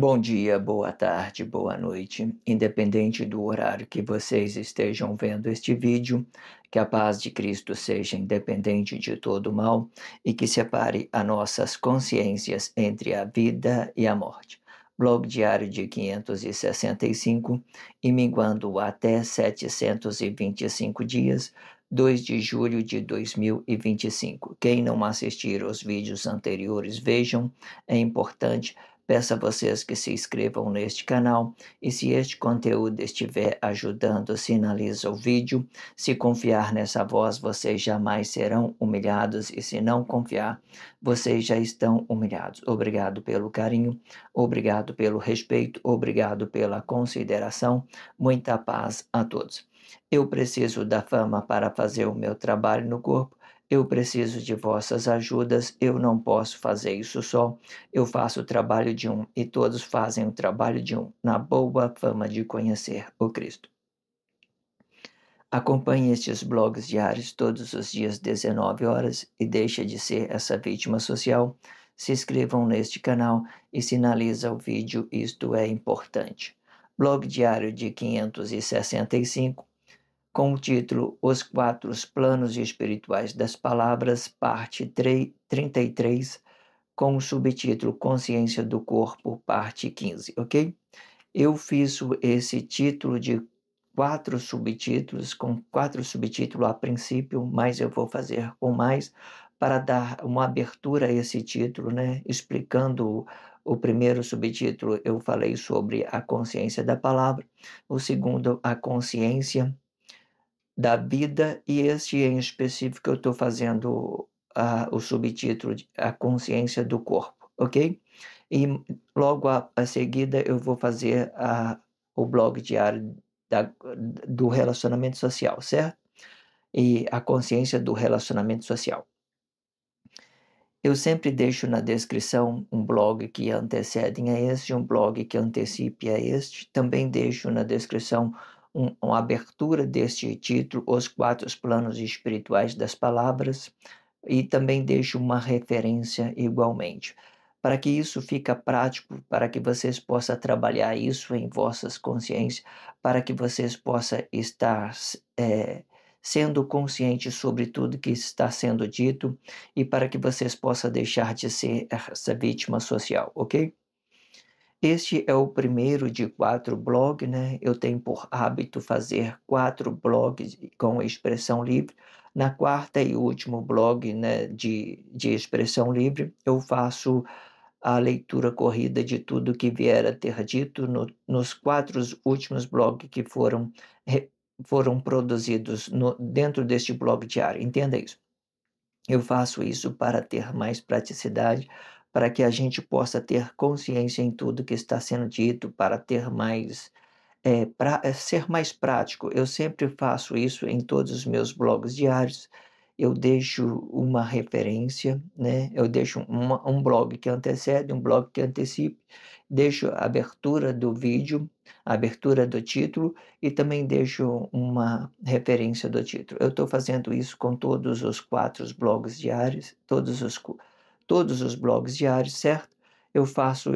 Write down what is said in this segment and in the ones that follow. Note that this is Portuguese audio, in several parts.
Bom dia, boa tarde, boa noite, independente do horário que vocês estejam vendo este vídeo, que a paz de Cristo seja independente de todo mal e que separe as nossas consciências entre a vida e a morte. Blog diário de 565 e minguando até 725 dias, 2 de julho de 2025. Quem não assistir aos vídeos anteriores, vejam, é importante. Peço a vocês que se inscrevam neste canal e se este conteúdo estiver ajudando, sinaliza o vídeo. Se confiar nessa voz, vocês jamais serão humilhados e se não confiar, vocês já estão humilhados. Obrigado pelo carinho, obrigado pelo respeito, obrigado pela consideração. Muita paz a todos. Eu preciso da fama para fazer o meu trabalho no corpo. Eu preciso de vossas ajudas, eu não posso fazer isso só. Eu faço o trabalho de um e todos fazem o trabalho de um, na boa fama de conhecer o Cristo. Acompanhe estes blogs diários todos os dias 19 horas e deixe de ser essa vítima social. Se inscrevam neste canal e sinaliza o vídeo, isto é importante. Blog diário de 565, com o título Os Quatro Planos Espirituais das Palavras, parte 33, com o subtítulo Consciência do Corpo, parte 15, ok? Eu fiz esse título de 4 subtítulos, com 4 subtítulos a princípio, mas eu vou fazer com mais para dar uma abertura a esse título, né? Explicando o primeiro subtítulo, eu falei sobre a consciência da palavra, o segundo, a consciência da vida, e este em específico eu estou fazendo o subtítulo de A Consciência do Corpo, ok? E logo a seguida eu vou fazer o blog diário do relacionamento social, certo? E a consciência do relacionamento social. Eu sempre deixo na descrição um blog que antecede a este, um blog que antecipe a este. Também deixo na descrição uma abertura deste título, Os Quatro Planos Espirituais das Palavras, e também deixo uma referência igualmente. Para que isso fique prático, para que vocês possam trabalhar isso em vossas consciências, para que vocês possam estar sendo conscientes sobre tudo que está sendo dito e para que vocês possam deixar de ser essa vítima social, ok? Este é o primeiro de 4 blogs, né? Eu tenho por hábito fazer 4 blogs com expressão livre. Na quarta e último blog, né, de expressão livre, eu faço a leitura corrida de tudo que vier a ter dito nos 4 últimos blogs que foram produzidos dentro deste blog diário. Entenda isso. Eu faço isso para ter mais praticidade, para que a gente possa ter consciência em tudo que está sendo dito, para ter mais, para ser mais prático. Eu sempre faço isso em todos os meus blogs diários. Eu deixo uma referência, né? Eu deixo um blog que antecede, um blog que antecipe, deixo a abertura do vídeo, a abertura do título e também deixo uma referência do título. Eu estou fazendo isso com todos os 4 blogs diários, todos os blogs diários, certo? Eu faço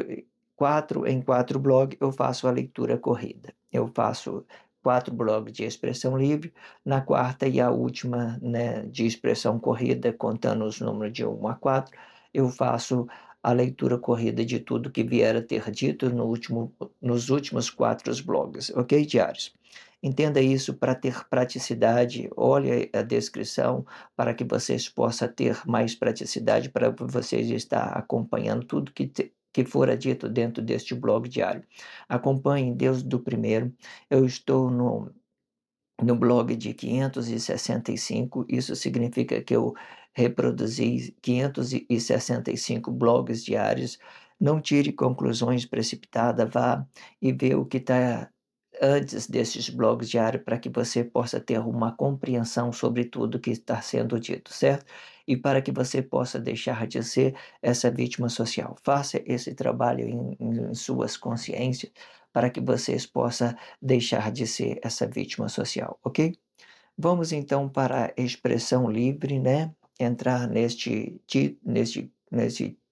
4 em 4 blogs, eu faço a leitura corrida. Eu faço 4 blogs de expressão livre, na quarta e a última, né, de expressão corrida, contando os números de 1 a 4, eu faço a leitura corrida de tudo que vier a ter dito nos últimos 4 blogs, ok, diários? Entenda isso para ter praticidade, olhe a descrição para que vocês possam ter mais praticidade, para vocês estar acompanhando tudo que fora dito dentro deste blog diário. Acompanhem desde o primeiro. Eu estou no blog de 565, isso significa que eu reproduzi 565 blogs diários. Não tire conclusões precipitadas, vá e vê o que está antes desses blogs diários para que você possa ter uma compreensão sobre tudo que está sendo dito, certo? E para que você possa deixar de ser essa vítima social. Faça esse trabalho em suas consciências para que vocês possam deixar de ser essa vítima social, ok? Vamos então para a expressão livre, né? Entrar neste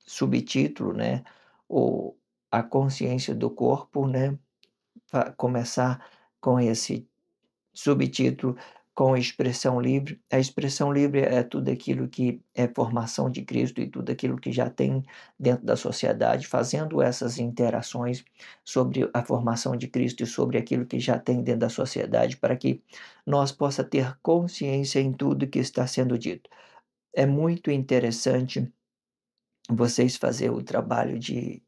subtítulo, né? O, a consciência do corpo, né? Começar com esse subtítulo, com a expressão livre. A expressão livre é tudo aquilo que é formação de Cristo e tudo aquilo que já tem dentro da sociedade, fazendo essas interações sobre a formação de Cristo e sobre aquilo que já tem dentro da sociedade, para que nós possa ter consciência em tudo que está sendo dito. É muito interessante vocês fazer o trabalho de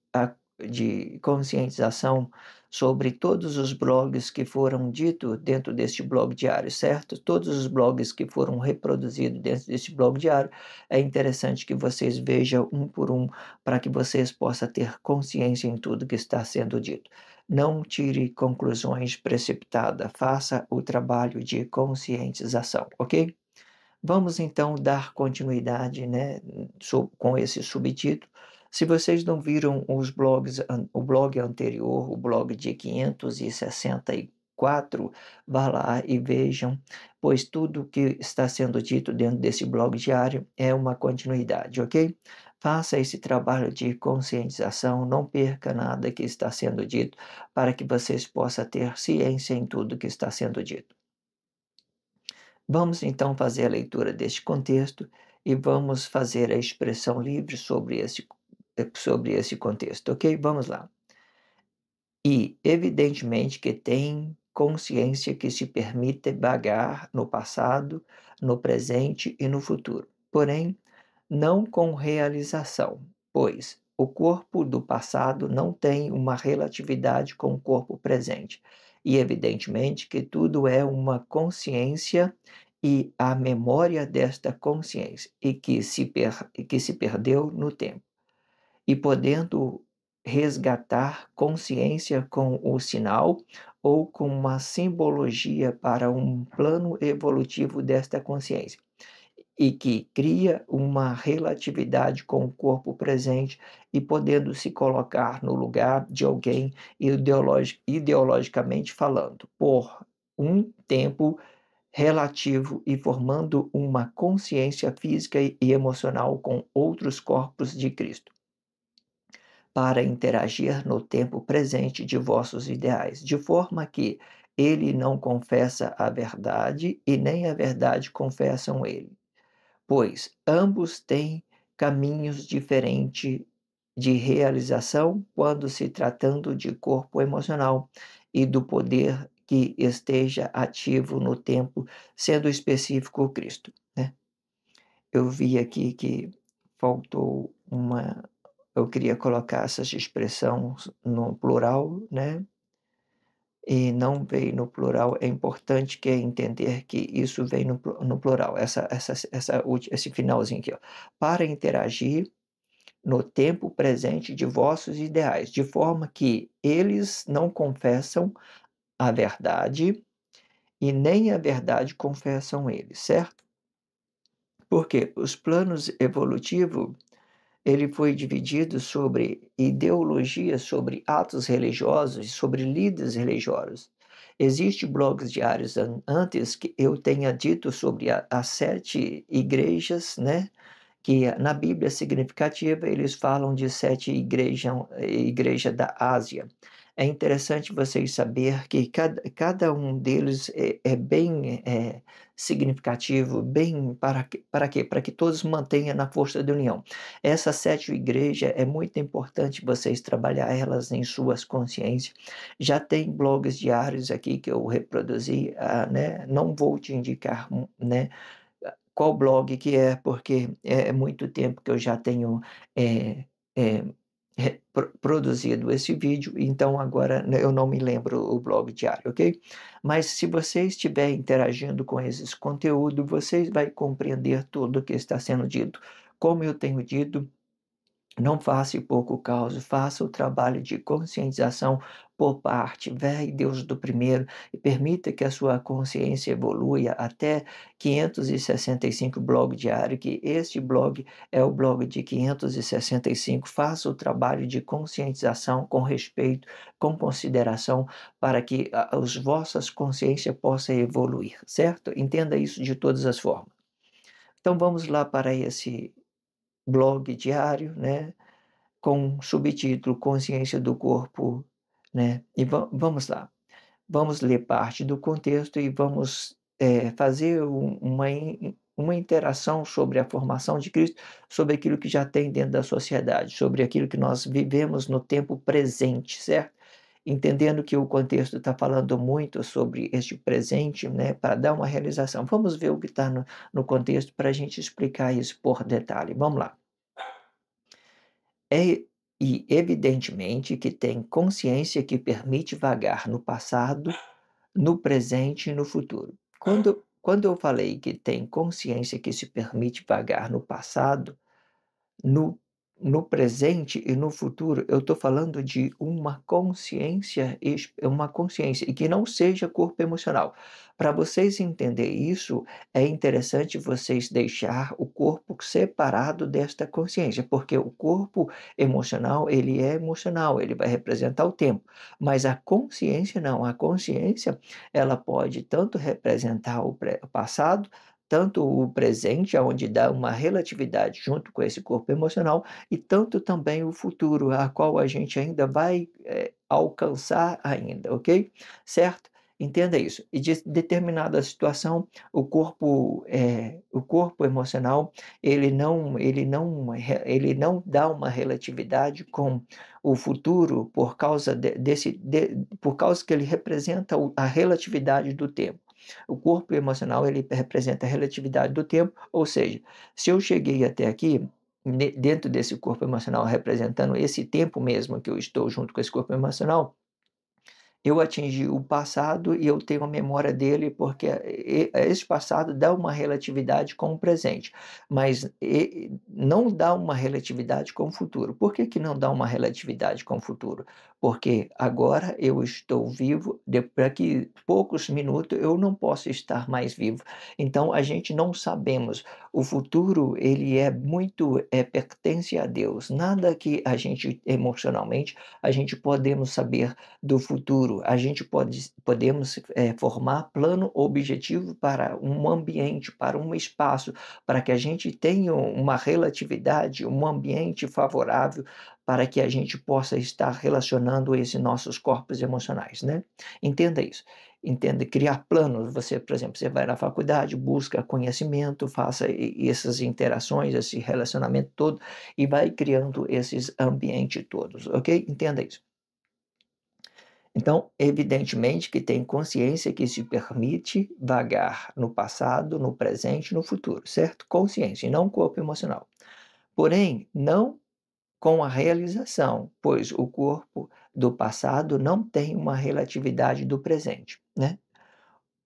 conscientização sobre todos os blogs que foram ditos dentro deste blog diário, certo? Todos os blogs que foram reproduzidos dentro deste blog diário, é interessante que vocês vejam um por um, para que vocês possam ter consciência em tudo que está sendo dito. Não tire conclusões precipitadas, faça o trabalho de conscientização, ok? Vamos então dar continuidade, né, com esse subtítulo. Se vocês não viram o blog anterior, o blog de 564, vá lá e vejam, pois tudo que está sendo dito dentro desse blog diário é uma continuidade, ok? Faça esse trabalho de conscientização, não perca nada que está sendo dito, para que vocês possam ter ciência em tudo que está sendo dito. Vamos então fazer a leitura deste contexto e vamos fazer a expressão livre sobre esse contexto, ok? Vamos lá. E, evidentemente, que tem consciência que se permite vagar no passado, no presente e no futuro. Porém, não com realização, pois o corpo do passado não tem uma relatividade com o corpo presente. E, evidentemente, que tudo é uma consciência e a memória desta consciência, e que se perdeu no tempo. E podendo resgatar consciência com o sinal ou com uma simbologia para um plano evolutivo desta consciência e que cria uma relatividade com o corpo presente e podendo se colocar no lugar de alguém ideologicamente falando, por um tempo relativo e formando uma consciência física e emocional com outros corpos de Cristo, para interagir no tempo presente de vossos ideais, de forma que ele não confessa a verdade e nem a verdade confessam ele, pois ambos têm caminhos diferentes de realização quando se tratando de corpo emocional e do poder que esteja ativo no tempo, sendo específico o Cristo, né? Eu vi aqui que faltou eu queria colocar essas expressões no plural, né? E não veio no plural. É importante que entender que isso vem no plural, esse finalzinho aqui, ó. Para interagir no tempo presente de vossos ideais, de forma que eles não confessam a verdade e nem a verdade confessam eles, certo? Porque os planos evolutivos, ele foi dividido sobre ideologias, sobre atos religiosos, sobre líderes religiosos. Existem blogs diários antes que eu tenha dito sobre as 7 igrejas, né? Que na Bíblia significativa eles falam de 7 igrejas da Ásia. É interessante vocês saber que cada um deles é bem significativo, bem para quê? Para que todos mantenham na força da união. Essas 7 igrejas é muito importante vocês trabalhar elas em suas consciências. Já tem blogs diários aqui que eu reproduzi, né? Não vou te indicar, né, qual blog que é, porque é muito tempo que eu já tenho produzido esse vídeo, então agora, né, eu não me lembro o blog diário, ok? Mas se você estiver interagindo com esses conteúdos, você vai compreender tudo o que está sendo dito. Como eu tenho dito, não faça pouco caso, faça o trabalho de conscientização por parte, véi Deus do primeiro, e permita que a sua consciência evolua até 565 blog diário, que este blog é o blog de 565. Faça o trabalho de conscientização com respeito, com consideração, para que as vossas consciências possam evoluir, certo? Entenda isso de todas as formas. Então vamos lá para esse blog diário, né? com subtítulo Consciência do Corpo, né. E vamos lá, vamos ler parte do contexto e vamos, fazer uma interação sobre a formação de Cristo, sobre aquilo que já tem dentro da sociedade, sobre aquilo que nós vivemos no tempo presente, certo? Entendendo que o contexto está falando muito sobre este presente, né, para dar uma realização. Vamos ver o que está no contexto para a gente explicar isso por detalhe. Vamos lá. É e evidentemente que tem consciência que permite vagar no passado, no presente e no futuro. Quando eu falei que tem consciência que se permite vagar no passado, no no presente e no futuro, eu estou falando de uma consciência e que não seja corpo emocional. Para vocês entender isso, é interessante vocês deixar o corpo separado desta consciência, porque o corpo emocional, ele é emocional, ele vai representar o tempo, mas a consciência não, a consciência, ela pode tanto representar o passado, tanto o presente, aonde dá uma relatividade junto com esse corpo emocional, e tanto também o futuro, a qual a gente ainda vai, alcançar ainda, ok? Certo? Entenda isso. E de determinada situação, o corpo emocional, ele não dá uma relatividade com o futuro por causa por causa que ele representa a relatividade do tempo. O corpo emocional, ele representa a relatividade do tempo, ou seja, se eu cheguei até aqui, dentro desse corpo emocional, representando esse tempo mesmo que eu estou junto com esse corpo emocional, eu atingi o passado e eu tenho a memória dele, porque esse passado dá uma relatividade com o presente, mas não dá uma relatividade com o futuro. Por que que não dá uma relatividade com o futuro? Porque agora eu estou vivo, daqui poucos minutos eu não posso estar mais vivo. Então a gente não sabemos. O futuro, ele é muito, pertence a Deus. Nada que a gente emocionalmente, a gente podemos saber do futuro. A gente podemos, formar plano objetivo para um ambiente, para um espaço, para que a gente tenha uma relatividade, um ambiente favorável para que a gente possa estar relacionando esses nossos corpos emocionais, né. Entenda isso. Entenda, criar planos, você, por exemplo, você vai na faculdade, busca conhecimento, faça essas interações, esse relacionamento todo e vai criando esses ambientes todos, ok? Entenda isso. Então, evidentemente que tem consciência que se permite vagar no passado, no presente e no futuro, certo? Consciência e não corpo emocional. Porém, não com a realização, pois o corpo do passado não tem uma relatividade do presente, né?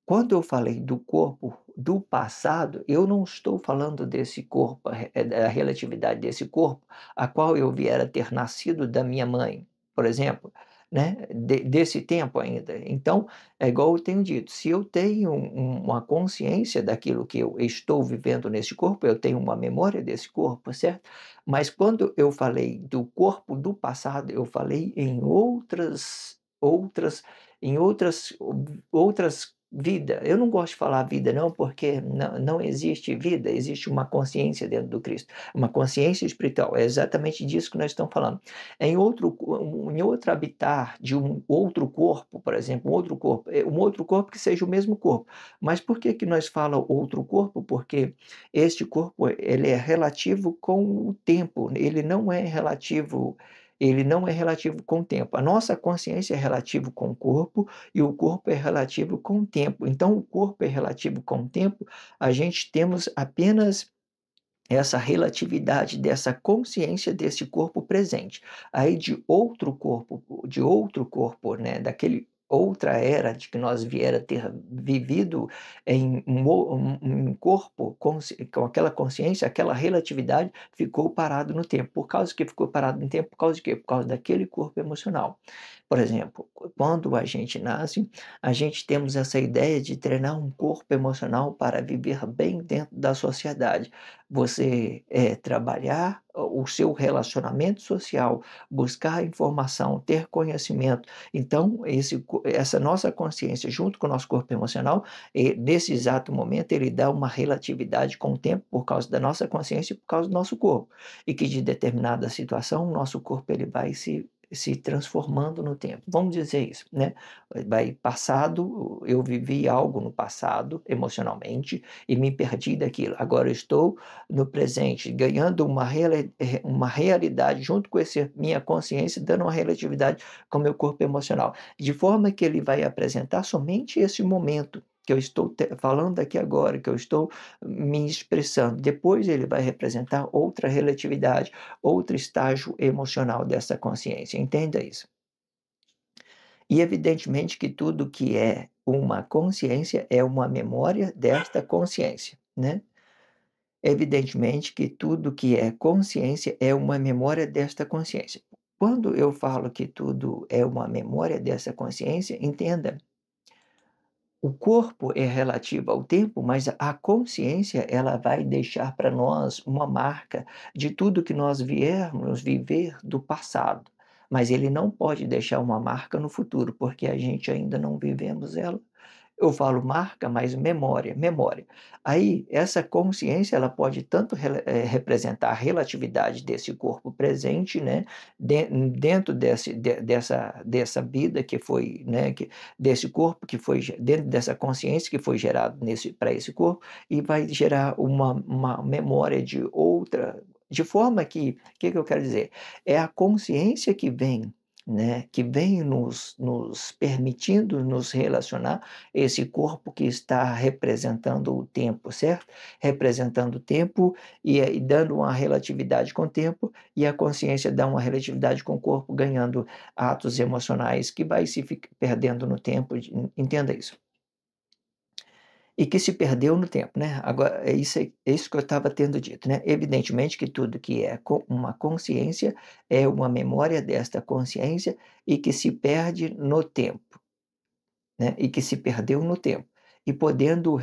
Quando eu falei do corpo do passado, eu não estou falando desse corpo, da relatividade desse corpo, a qual eu viera ter nascido da minha mãe, por exemplo, né, desse tempo ainda. Então, é igual eu tenho dito, se eu tenho uma consciência daquilo que eu estou vivendo nesse corpo, eu tenho uma memória desse corpo, certo? Mas quando eu falei do corpo do passado, eu falei em outras vida. Eu não gosto de falar vida não, porque não existe vida, existe uma consciência dentro do Cristo, uma consciência espiritual, é exatamente disso que nós estamos falando. Em outro habitar de um outro corpo, por exemplo, um outro corpo que seja o mesmo corpo. Mas por que que nós fala outro corpo? Porque este corpo, ele é relativo com o tempo, ele não é relativo com o tempo. A nossa consciência é relativo com o corpo e o corpo é relativo com o tempo. Então, o corpo é relativo com o tempo, a gente temos apenas essa relatividade dessa consciência desse corpo presente. Aí de outro corpo, né, daquele outra era de que nós viera ter vivido em um corpo com aquela consciência, aquela relatividade ficou parado no tempo. Por causa que ficou parado no tempo, por causa de quê? Por causa daquele corpo emocional. Por exemplo, quando a gente nasce, a gente temos essa ideia de treinar um corpo emocional para viver bem dentro da sociedade. você trabalhar o seu relacionamento social, buscar informação, ter conhecimento. Então, essa nossa consciência, junto com o nosso corpo emocional, nesse exato momento, ele dá uma relatividade com o tempo por causa da nossa consciência e por causa do nosso corpo. E que de determinada situação, o nosso corpo ele vai se transformando no tempo. Vamos dizer isso, né? Vai passado, eu vivi algo no passado, emocionalmente, e me perdi daquilo. Agora eu estou no presente, ganhando uma realidade junto com essa minha consciência, dando uma relatividade com o meu corpo emocional. De forma que ele vai apresentar somente esse momento que eu estou falando aqui agora, que eu estou me expressando. Depois ele vai representar outra relatividade, outro estágio emocional dessa consciência. Entenda isso. E evidentemente que tudo que é uma consciência é uma memória desta consciência, né? Evidentemente que tudo que é consciência é uma memória desta consciência. Quando eu falo que tudo é uma memória dessa consciência, entenda, o corpo é relativo ao tempo, mas a consciência ela vai deixar para nós uma marca de tudo que nós viermos viver do passado. Mas ele não pode deixar uma marca no futuro, porque a gente ainda não vivemos ela. Eu falo marca, mas memória, memória. Aí, essa consciência, ela pode tanto representar a relatividade desse corpo presente, né, dentro dessa vida que foi, né, desse corpo que foi, dentro dessa consciência que foi gerado para esse corpo, e vai gerar uma memória de outra, de forma que, o que eu quero dizer? É a consciência que vem, né, que vem nos permitindo nos relacionar esse corpo que está representando o tempo, certo? Representando o tempo e dando uma relatividade com o tempo, e a consciência dá uma relatividade com o corpo, ganhando atos emocionais que vai se perdendo no tempo. Entenda isso. E que se perdeu no tempo, né? Agora, é isso que eu estava tendo dito, né? Evidentemente que tudo que é uma consciência é uma memória desta consciência e que se perde no tempo, né? E que se perdeu no tempo. E podendo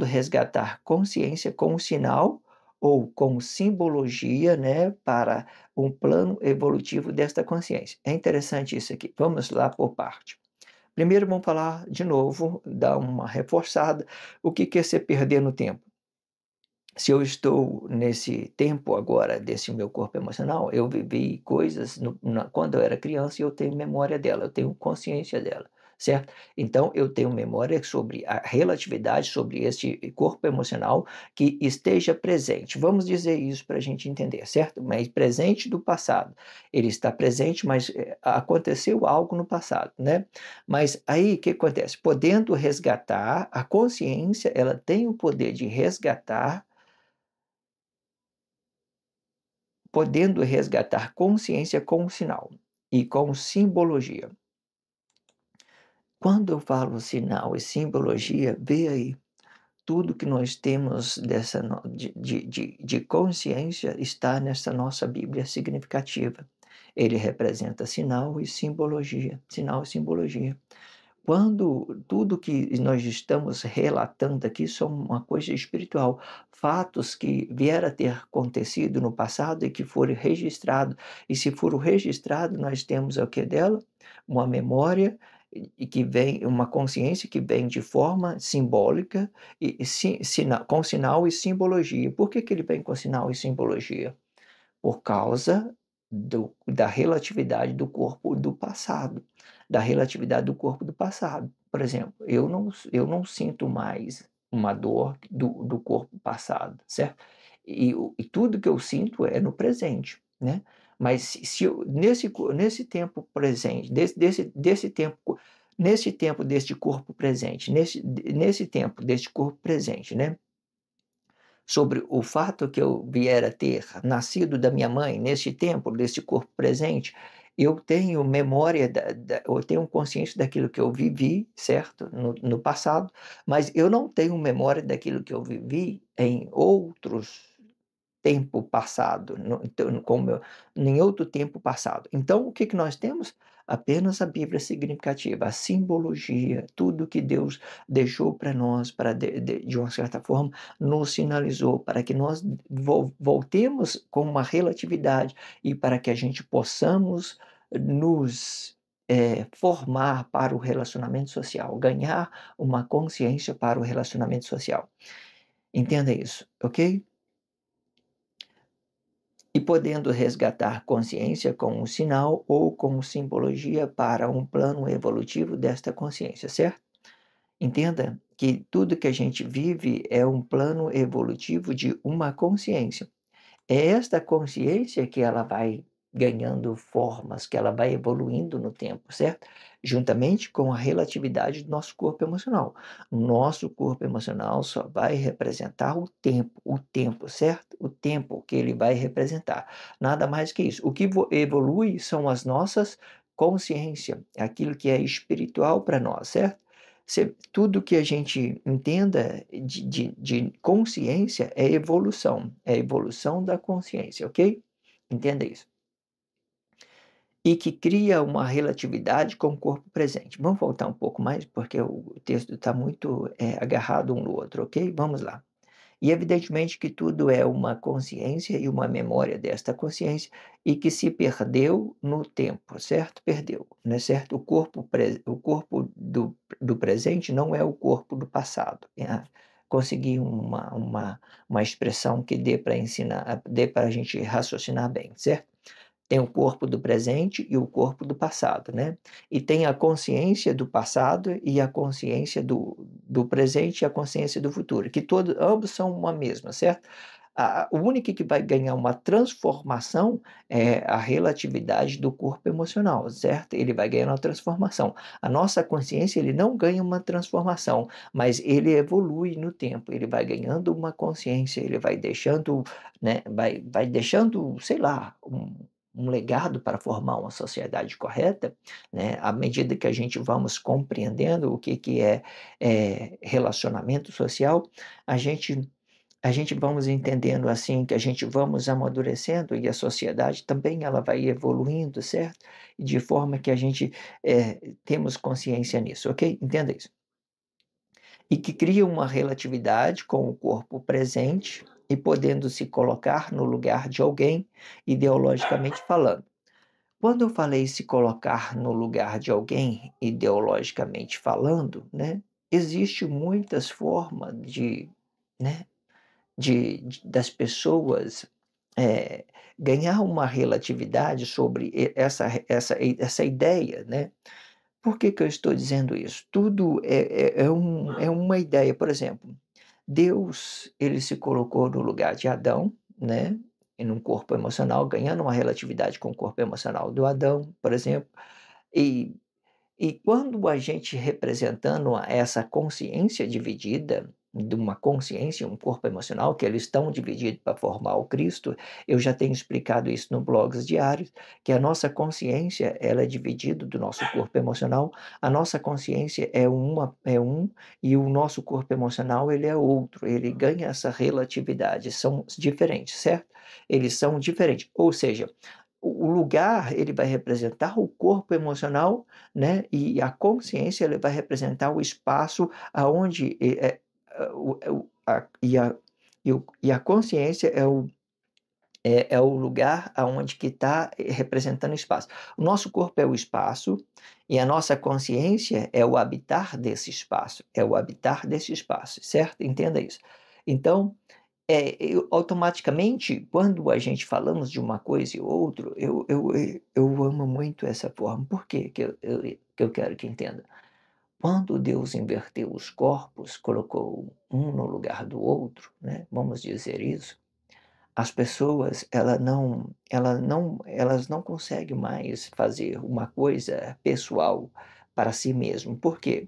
resgatar consciência com sinal ou com simbologia, né, para um plano evolutivo desta consciência. É interessante isso aqui. Vamos lá por parte. Primeiro vamos falar de novo, dar uma reforçada, o que é se perder no tempo. Se eu estou nesse tempo agora desse meu corpo emocional, eu vivi coisas quando eu era criança e eu tenho memória dela, eu tenho consciência dela, certo? Então eu tenho memória sobre a relatividade, sobre esse corpo emocional que esteja presente. Vamos dizer isso para a gente entender, certo? Mas presente do passado. Ele está presente, mas aconteceu algo no passado, né? Mas aí o que acontece? Podendo resgatar, a consciência, ela tem o poder de resgatar, podendo resgatar consciência com sinal e com simbologia. Quando eu falo sinal e simbologia, vê aí, tudo que nós temos de consciência está nessa nossa Bíblia significativa. Ele representa sinal e simbologia, sinal e simbologia. Quando tudo que nós estamos relatando aqui são uma coisa espiritual, fatos que vieram a ter acontecido no passado e que foram registrados. E se foram registrados, nós temos o que dela? Uma memória e que vem, uma consciência que vem de forma simbólica com sinal e simbologia. Por que ele vem com sinal e simbologia? Por causa da relatividade do corpo do passado, da relatividade do corpo do passado. Por exemplo, eu não sinto mais uma dor do corpo passado, certo? E tudo que eu sinto é no presente, né? Mas se eu, nesse tempo presente, nesse tempo deste corpo presente, nesse tempo deste corpo presente, né? Sobre o fato que eu vier a ter nascido da minha mãe neste tempo, deste corpo presente, eu tenho memória, eu tenho consciência daquilo que eu vivi, certo? No passado, mas eu não tenho memória daquilo que eu vivi em outros. tempo passado, então, em outro tempo passado. Então, o que que nós temos? Apenas a Bíblia significativa, a simbologia, tudo que Deus deixou para nós, para de uma certa forma, nos sinalizou, para que nós voltemos com uma relatividade e para que a gente possamos nos formar para o relacionamento social, ganhar uma consciência para o relacionamento social. Entenda isso, ok? E podendo resgatar consciência como um sinal ou como simbologia para um plano evolutivo desta consciência, certo? Entenda que tudo que a gente vive é um plano evolutivo de uma consciência. É esta consciência que ela vai ganhando formas, que ela vai evoluindo no tempo, certo? Juntamente com a relatividade do nosso corpo emocional. O nosso corpo emocional só vai representar o tempo, certo? O tempo que ele vai representar. Nada mais que isso. O que evolui são as nossas consciência, aquilo que é espiritual para nós, certo? Tudo que a gente entenda de consciência é evolução da consciência, ok? Entenda isso. E que cria uma relatividade com o corpo presente. Vamos voltar um pouco mais, porque o texto está muito agarrado um no outro, ok? Vamos lá. E evidentemente que tudo é uma consciência e uma memória desta consciência e que se perdeu no tempo, certo? Perdeu, né, certo? O corpo do presente não é o corpo do passado. Consegui uma expressão que dê para ensinar, dê para a gente raciocinar bem, certo? Tem o corpo do presente e o corpo do passado, né? E tem a consciência do passado e a consciência do presente e a consciência do futuro, que ambos são uma mesma, certo? O único que vai ganhar uma transformação é a relatividade do corpo emocional, certo? Ele vai ganhar uma transformação. A nossa consciência, ele não ganha uma transformação, mas ele evolui no tempo, ele vai ganhando uma consciência, ele vai deixando, né, vai deixando, sei lá, um legado para formar uma sociedade correta, né? À medida que a gente vamos compreendendo o que é relacionamento social, a gente vamos entendendo assim que a gente vamos amadurecendo e a sociedade também ela vai evoluindo, certo? De forma que a gente temos consciência nisso, ok? Entenda isso. E que cria uma relatividade com o corpo presente e podendo se colocar no lugar de alguém, ideologicamente falando. Quando eu falei se colocar no lugar de alguém, ideologicamente falando, né, existe muitas formas né, das pessoas ganhar uma relatividade sobre essa ideia, né? Por que que eu estou dizendo isso? Tudo é uma ideia. Por exemplo, Deus, ele se colocou no lugar de Adão, né? Em um corpo emocional, ganhando uma relatividade com o corpo emocional do Adão, por exemplo. E e quando a gente representando essa consciência dividida, de uma consciência, um corpo emocional, que eles estão divididos para formar o Cristo, eu já tenho explicado isso no blogs diários, que a nossa consciência ela é dividida do nosso corpo emocional, a nossa consciência é um e o nosso corpo emocional ele é outro, ele ganha essa relatividade, são diferentes, certo? Eles são diferentes, ou seja, o lugar ele vai representar o corpo emocional, né, e a consciência ele vai representar o espaço aonde e a consciência é o lugar aonde que está representando o espaço. O nosso corpo é o espaço e a nossa consciência é o habitar desse espaço, certo? Entenda isso. Então, automaticamente, quando a gente falamos de uma coisa e outro, eu amo muito essa forma. Por quê que eu quero que entenda? Quando Deus inverteu os corpos, colocou um no lugar do outro, né, vamos dizer isso, as pessoas elas não conseguem mais fazer uma coisa pessoal para si mesmo. Por quê?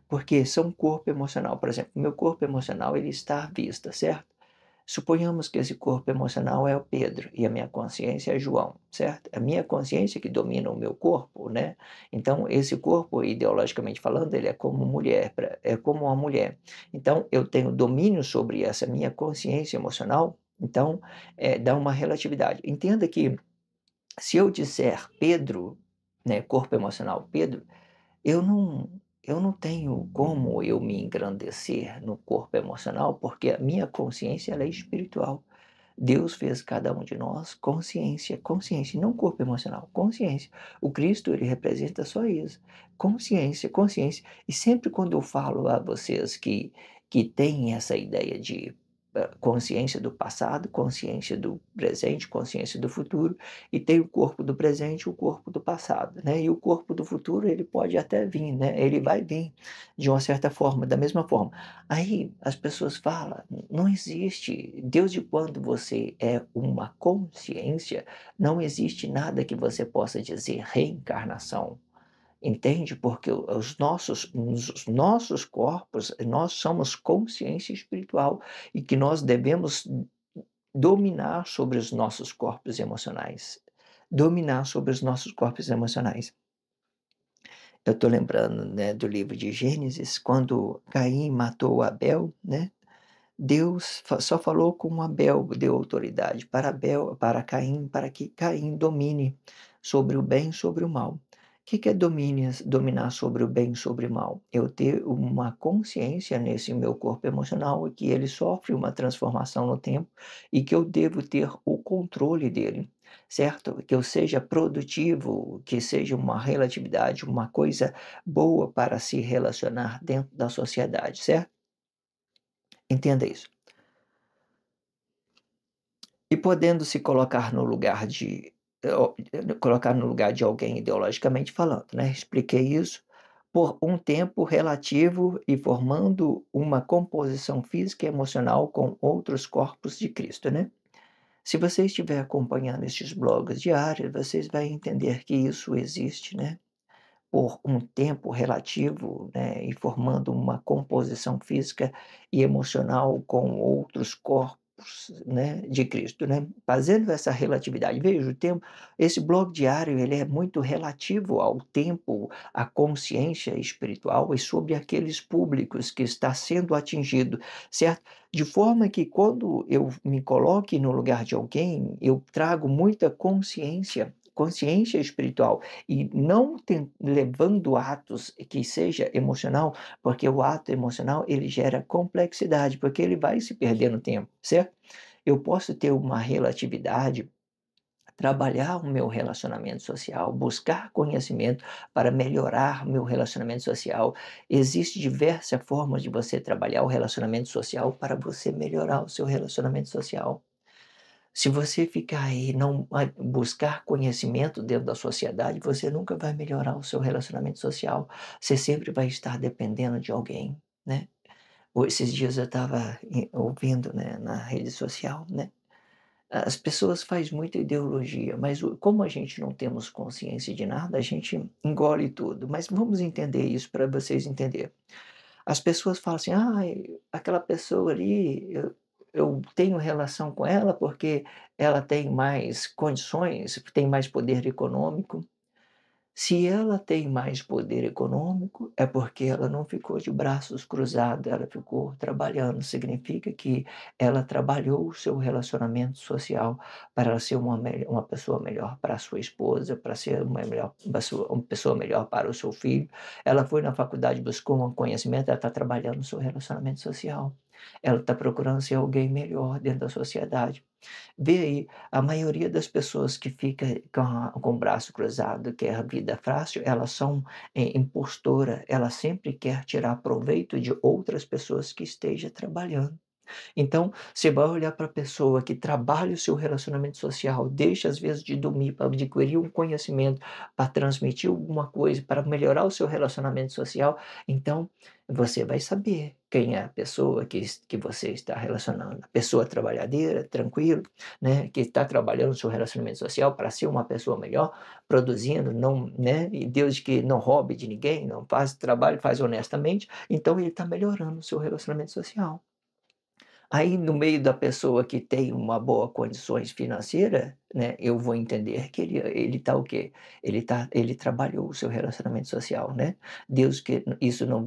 Porque são corpo emocional. Por exemplo, meu corpo emocional ele está à vista, certo? Suponhamos que esse corpo emocional é o Pedro e a minha consciência é João, certo? A minha consciência que domina o meu corpo, né? Então, esse corpo, ideologicamente falando, ele é como mulher, é como uma mulher. Então, eu tenho domínio sobre essa minha consciência emocional, Então, dá uma relatividade. Entenda que se eu disser Pedro, né, corpo emocional Pedro, eu não eu não tenho como eu me engrandecer no corpo emocional, porque a minha consciência ela é espiritual. Deus fez cada um de nós consciência, consciência, não corpo emocional, consciência. O Cristo, ele representa só isso, consciência, consciência. E sempre quando eu falo a vocês que têm essa ideia de consciência do passado, consciência do presente, consciência do futuro, e tem o corpo do presente e o corpo do passado, né? E o corpo do futuro, ele pode até vir, né? Ele vai vir de uma certa forma, da mesma forma. Aí as pessoas falam, não existe, desde quando você é uma consciência, não existe nada que você possa dizer reencarnação. Entende? Porque os nossos corpos, nós somos consciência espiritual e que nós devemos dominar sobre os nossos corpos emocionais. Dominar sobre os nossos corpos emocionais. Eu estou lembrando, né, do livro de Gênesis, quando Caim matou Abel, né? Deus só falou com Abel, deu autoridade para Abel, para Caim, para que Caim domine sobre o bem e sobre o mal. O que é dominar sobre o bem e sobre o mal? Eu ter uma consciência nesse meu corpo emocional que ele sofre uma transformação no tempo e que eu devo ter o controle dele, certo? Que eu seja produtivo, que seja uma relatividade, uma coisa boa para se relacionar dentro da sociedade, certo? Entenda isso. E podendo se colocar no lugar de colocar no lugar de alguém ideologicamente falando, né, expliquei isso, por um tempo relativo e formando uma composição física e emocional com outros corpos de Cristo, né. Se você estiver acompanhando estes blogs diários, vocês vai entender que isso existe, né, por um tempo relativo, né, e formando uma composição física e emocional com outros corpos, né, de Cristo, né. Fazendo essa relatividade, veja o tempo, esse blog diário ele é muito relativo ao tempo, à consciência espiritual e sobre aqueles públicos que está sendo atingido, certo? De forma que quando eu me coloque no lugar de alguém, eu trago muita consciência espiritual e não levando atos que seja emocional, porque o ato emocional ele gera complexidade, porque ele vai se perder no tempo, certo? Eu posso ter uma relatividade, trabalhar o meu relacionamento social, buscar conhecimento para melhorar meu relacionamento social. Existem diversas formas de você trabalhar o relacionamento social para você melhorar o seu relacionamento social. Se você ficar aí não buscar conhecimento dentro da sociedade, você nunca vai melhorar o seu relacionamento social. Você sempre vai estar dependendo de alguém, né. Esses dias eu estava ouvindo, né, na rede social, né, as pessoas faz muita ideologia, mas como a gente não temos consciência de nada, a gente engole tudo. Mas vamos entender isso para vocês entenderem. As pessoas falam assim: "Ai, aquela pessoa ali, eu tenho relação com ela porque ela tem mais condições, tem mais poder econômico". Se ela tem mais poder econômico, é porque ela não ficou de braços cruzados, ela ficou trabalhando. Significa que ela trabalhou o seu relacionamento social para ela ser uma pessoa melhor para a sua esposa, para ser uma pessoa melhor para o seu filho. Ela foi na faculdade, buscou um conhecimento, ela está trabalhando o seu relacionamento social. Ela está procurando ser alguém melhor dentro da sociedade. Vê aí, a maioria das pessoas que fica com o braço cruzado, quer a vida fácil, elas são, impostora, ela sempre quer tirar proveito de outras pessoas que esteja trabalhando. Então, você vai olhar para a pessoa que trabalha o seu relacionamento social, deixa às vezes de dormir para adquirir um conhecimento, para transmitir alguma coisa, para melhorar o seu relacionamento social, então você vai saber quem é a pessoa que você está relacionando. A pessoa trabalhadeira, tranquilo, né, que está trabalhando o seu relacionamento social para ser uma pessoa melhor, produzindo, não, né, e Deus que não roube de ninguém, não faz trabalho, faz honestamente, então ele está melhorando o seu relacionamento social. Aí, no meio da pessoa que tem uma boa condições financeira, né, eu vou entender que ele tá o quê? Ele trabalhou o seu relacionamento social, né. Deus que isso não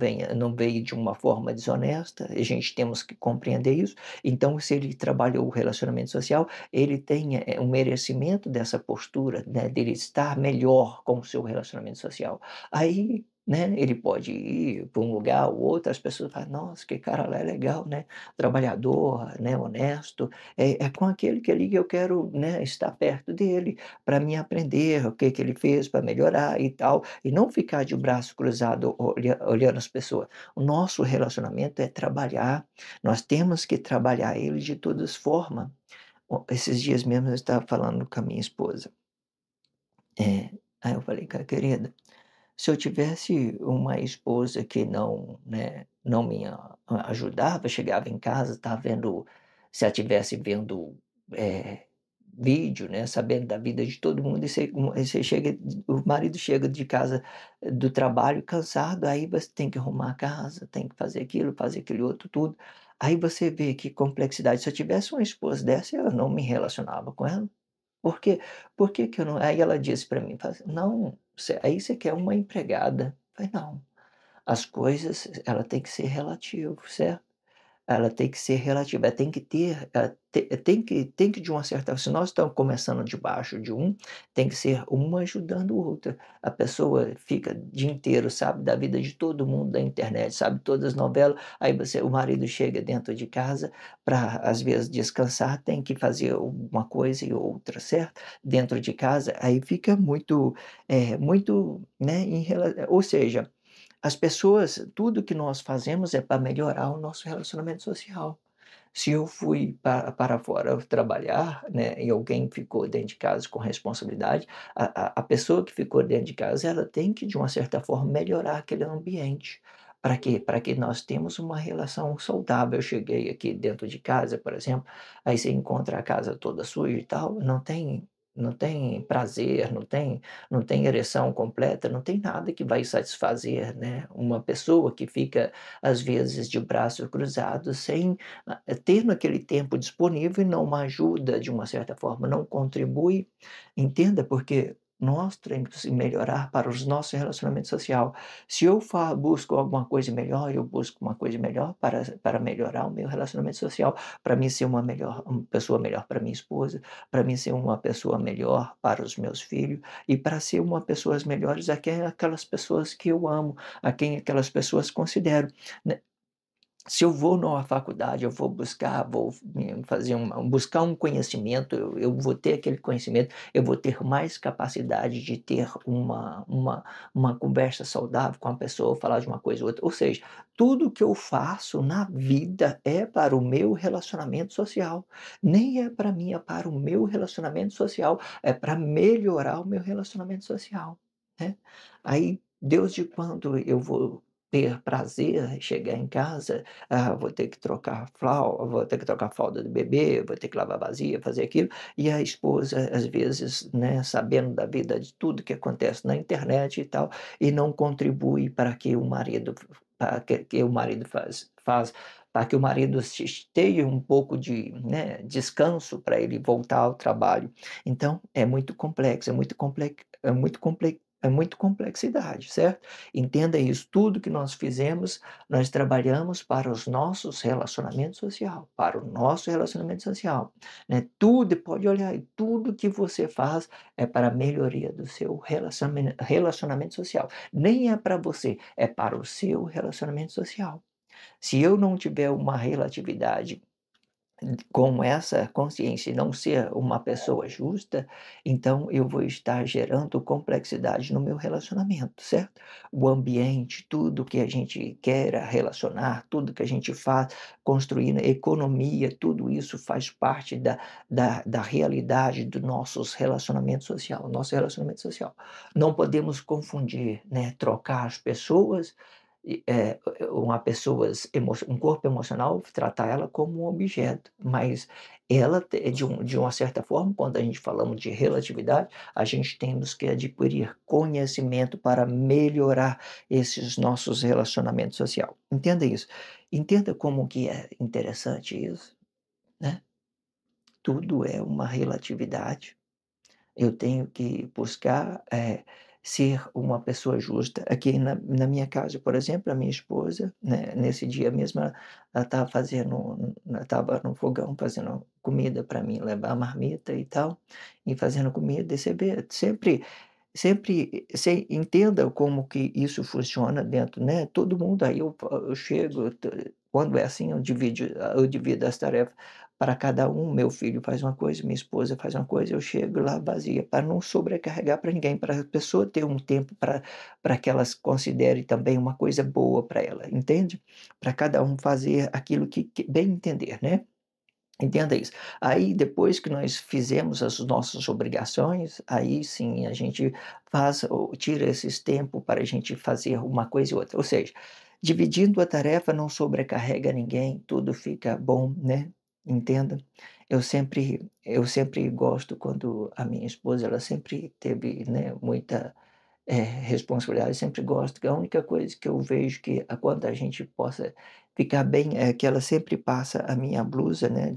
veio de uma forma desonesta, a gente temos que compreender isso. Então, se ele trabalhou o relacionamento social, ele tem, um merecimento dessa postura, né, dele estar melhor com o seu relacionamento social. Aí, né, ele pode ir para um lugar ou outro, as pessoas falam: "Nossa, que cara lá é legal, né, trabalhador, né, honesto, é com aquele que ali que eu quero, né, estar perto dele, para mim aprender o que que ele fez para melhorar e tal", e não ficar de braço cruzado olhando as pessoas. O nosso relacionamento é trabalhar, nós temos que trabalhar ele de todas formas. Esses dias mesmo eu estava falando com a minha esposa, aí eu falei: "Cara querida, se eu tivesse uma esposa que não, né, não me ajudava, chegava em casa, estava vendo se ela tivesse vendo, eh, vídeo, né, sabendo da vida de todo mundo, e você chega o marido chega de casa, do trabalho cansado, aí você tem que arrumar a casa, tem que fazer aquele outro, tudo. Aí você vê que complexidade. Se eu tivesse uma esposa dessa, eu não me relacionava com ela. Por quê? Por que que eu não aí ela disse para mim, fala assim: "Não, aí você quer uma empregada". Eu falei: "Não, as coisas ela tem que ser relativo, certo?". Ela tem que ser relativa, ela tem que ter, tem que de uma certa se nós estamos começando de baixo de um, tem que ser uma ajudando o outro. A pessoa fica o dia inteiro, sabe da vida de todo mundo da internet, sabe todas as novelas, aí o marido chega dentro de casa para, às vezes, descansar, tem que fazer uma coisa e outra, certo? Dentro de casa, aí fica muito, muito, né, ou seja, as pessoas tudo que nós fazemos é para melhorar o nosso relacionamento social. Se eu fui para fora trabalhar, né, e alguém ficou dentro de casa com responsabilidade, a pessoa que ficou dentro de casa, ela tem que, de uma certa forma, melhorar aquele ambiente. Para quê? Para que nós temos uma relação saudável. Eu cheguei aqui dentro de casa, por exemplo, aí você encontra a casa toda suja e tal, não tem prazer, não tem ereção completa, não tem nada que vai satisfazer, né, uma pessoa que fica, às vezes, de braços cruzados sem tendo aquele tempo disponível e não ajuda de uma certa forma, não contribui, entenda, porque nós temos que melhorar para os nossos relacionamentos social. Se eu busco alguma coisa melhor, eu busco uma coisa melhor para melhorar o meu relacionamento social, para mim ser uma pessoa melhor para minha esposa, para mim ser uma pessoa melhor para os meus filhos e para ser uma pessoas melhores a quem aquelas pessoas que eu amo, a quem aquelas pessoas considero, né. Se eu vou numa faculdade, eu vou fazer buscar um conhecimento, eu vou ter aquele conhecimento, eu vou ter mais capacidade de ter uma conversa saudável com a pessoa, falar de uma coisa ou outra. Ou seja, tudo que eu faço na vida é para o meu relacionamento social. Nem é para mim, é para o meu relacionamento social, é para melhorar o meu relacionamento social, né. Aí, Deus de quando eu vou ter prazer em chegar em casa, vou ter que trocar vou ter que trocar a fralda do bebê, vou ter que lavar vasilha, fazer aquilo, e a esposa, às vezes, né, sabendo da vida de tudo que acontece na internet e tal, e não contribui para que o marido para que o marido faz para que o marido tenha um pouco de, né, descanso para ele voltar ao trabalho. Então, é muito complexo, é muito complexidade, certo? Entenda isso, tudo que nós fizemos, nós trabalhamos para os nossos relacionamentos social, para o nosso relacionamento social, né. Tudo pode olhar aí, tudo que você faz é para a melhoria do seu relacionamento social. Nem é para você, é para o seu relacionamento social. Se eu não tiver uma relatividade com essa consciência e não ser uma pessoa justa, então eu vou estar gerando complexidade no meu relacionamento, certo? O ambiente, tudo que a gente queira relacionar, tudo que a gente faz, construir economia, tudo isso faz parte da realidade do nossos relacionamentos social, nosso relacionamento social. Não podemos confundir, né, trocar as pessoas, uma um corpo emocional, tratar ela como um objeto, mas ela de uma certa forma, quando a gente falamos de relatividade, a gente temos que adquirir conhecimento para melhorar esses nossos relacionamentos social. Entenda isso. Entenda como que é interessante isso, né. Tudo é uma relatividade. Eu tenho que buscar, ser uma pessoa justa. Aqui na minha casa, por exemplo, a minha esposa, né, nesse dia mesmo, ela estava no fogão fazendo comida para mim levar a marmita e tal, e fazendo comida, e você vê, sempre você entenda como que isso funciona dentro, né, todo mundo aí eu chego, quando é assim eu divido as tarefas para cada um, meu filho faz uma coisa, minha esposa faz uma coisa, eu chego lá vazia, para não sobrecarregar para ninguém, para a pessoa ter um tempo para que elas considere também uma coisa boa para ela, entende? Para cada um fazer aquilo que bem entender, né. Entenda isso. Aí depois que nós fizemos as nossas obrigações, aí sim a gente faz ou tira esses tempo para a gente fazer uma coisa e outra. Ou seja, dividindo a tarefa não sobrecarrega ninguém, tudo fica bom, né, entenda. Eu sempre gosto quando a minha esposa, ela sempre teve, né, muita responsabilidade, eu sempre gosto, que a única coisa que eu vejo que quando a gente possa ficar bem é que ela sempre passa a minha blusa, né,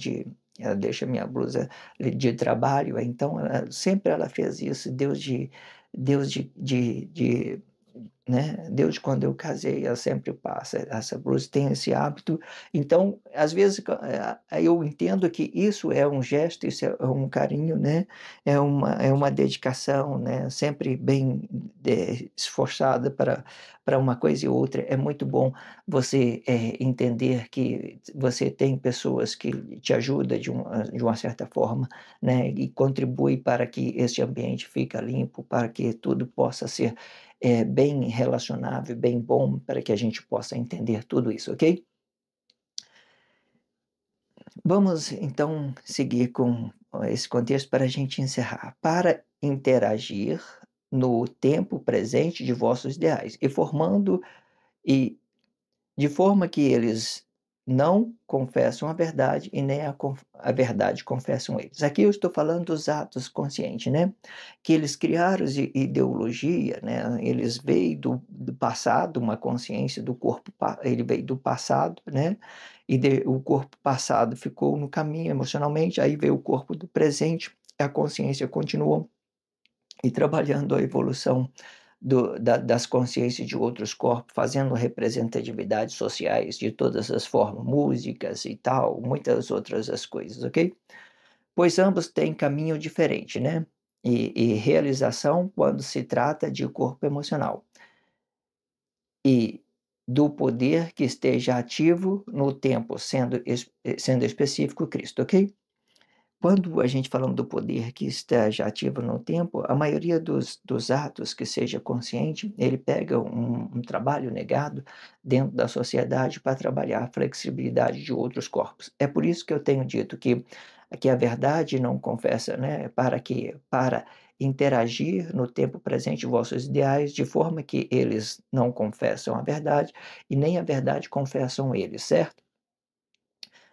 ela deixa a minha blusa de trabalho, então ela fez isso, Deus de né, desde quando eu casei, ela sempre passa essa blusa, tem esse hábito. Então, às vezes, eu entendo que isso é um gesto, isso é um carinho, né, é uma dedicação, né, sempre bem esforçada para uma coisa e outra. É muito bom você, entender que você tem pessoas que te ajudam de uma certa forma, né, e contribui para que esse ambiente fica limpo, para que tudo possa ser bem relacionável, bem bom, para que a gente possa entender tudo isso, ok? Vamos então seguir com esse contexto para a gente encerrar. Para interagir no tempo presente de vossos ideais e de forma que eles não confessam a verdade e nem a verdade confessam eles. Aqui eu estou falando dos atos conscientes, né, que eles criaram ideologia, né, eles veio do passado, uma consciência do corpo ele veio do passado, né, o corpo passado ficou no caminho emocionalmente, aí veio o corpo do presente, a consciência continuou e trabalhando a evolução das consciências de outros corpos, fazendo representatividades sociais de todas as formas, músicas e tal, muitas outras as coisas, ok? Pois ambos têm caminho diferente, né? E realização quando se trata de corpo emocional. E do poder que esteja ativo no tempo, sendo específico Cristo, ok? Quando a gente falando do poder que esteja ativo no tempo, a maioria dos atos que seja consciente, ele pega um trabalho negado dentro da sociedade para trabalhar a flexibilidade de outros corpos. É por isso que eu tenho dito que a verdade não confessa, né, para interagir no tempo presente vossos ideais, de forma que eles não confessam a verdade e nem a verdade confessam eles, certo?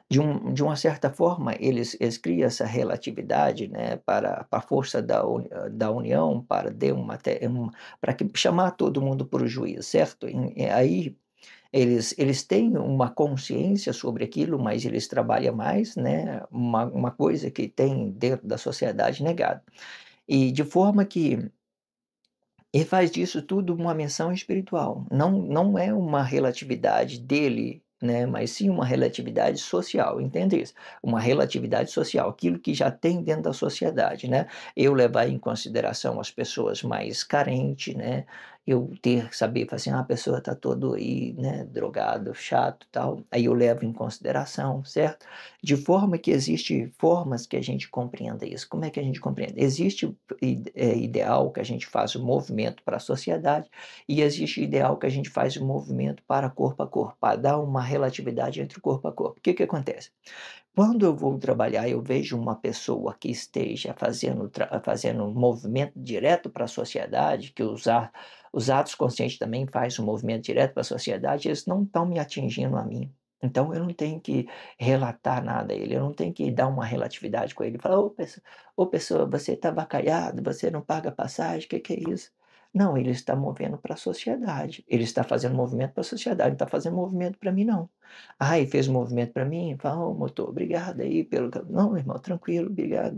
De uma certa forma, eles criam essa relatividade, né, para a força da união, para que chamar todo mundo para o juízo, certo? Aí eles têm uma consciência sobre aquilo, mas eles trabalham mais, né, uma coisa que tem dentro da sociedade negada. E de forma que e faz disso tudo uma menção espiritual. Não é uma relatividade dele, né, mas sim uma relatividade social, entende isso? Uma relatividade social, aquilo que já tem dentro da sociedade, né. Eu levar em consideração as pessoas mais carentes, né, eu saber falar assim: "Ah, a pessoa está todo aí, né, drogado, chato, tal", aí eu levo em consideração, certo? De forma que existe formas que a gente compreenda isso. Como é que a gente compreende? Existe o ideal que a gente faz o movimento para a sociedade e existe ideal que a gente faz o movimento para corpo a corpo, para dar uma relatividade entre corpo a corpo. O que que acontece? Quando eu vou trabalhar, eu vejo uma pessoa que esteja fazendo um movimento direto para a sociedade, que Os atos conscientes também faz um movimento direto para a sociedade, eles não estão me atingindo a mim. Então eu não tenho que relatar nada a ele, eu não tenho que dar uma relatividade com ele, falar: Ô pessoa, você está abacalhado, você não paga passagem, que é isso?". Não, ele está movendo para a sociedade, ele está fazendo movimento para a sociedade, não está fazendo movimento para mim não. Ah, e fez um movimento para mim, fala: "Ô motor, obrigado aí pelo". Não, irmão, tranquilo, obrigado,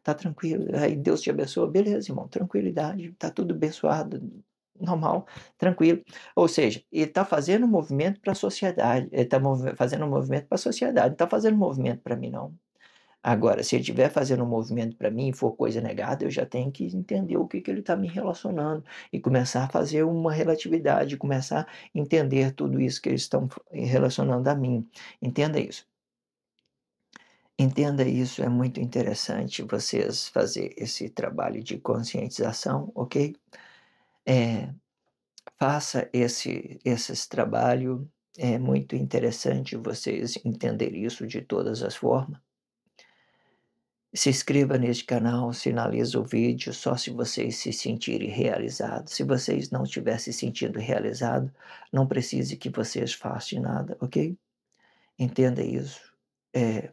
tá tranquilo, aí Deus te abençoa, beleza irmão, tranquilidade, tá tudo abençoado, normal, tranquilo. Ou seja, ele está fazendo um movimento para a sociedade, ele está fazendo um movimento para a sociedade, não está fazendo movimento para mim não. Agora, se ele estiver fazendo um movimento para mim e for coisa negada, eu já tenho que entender o que que ele está me relacionando e começar a fazer uma relatividade, começar a entender tudo isso que eles estão relacionando a mim. Entenda isso. Entenda isso, é muito interessante vocês fazer esse trabalho de conscientização, ok? Eh, Faça esse trabalho, é muito interessante vocês entenderem isso de todas as formas. Se inscreva neste canal, sinaliza o vídeo só se vocês se sentirem realizados. Se vocês não estiverem se sentindo realizado, não precise que vocês façam nada, ok? Entenda isso. Eh,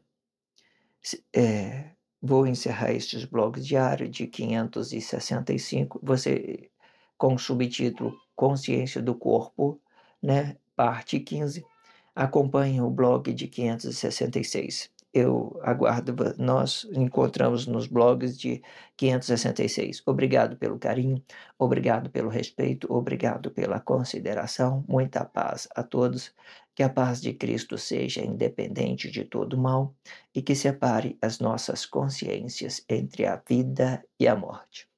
vou encerrar estes blogs diários de 565, você com o subtítulo Consciência do Corpo, né, parte 15. Acompanhe o blog de 566. Eu aguardo, nós encontramos nos blogs de 566. Obrigado pelo carinho, obrigado pelo respeito, obrigado pela consideração. Muita paz a todos. Que a paz de Cristo seja independente de todo mal e que separe as nossas consciências entre a vida e a morte.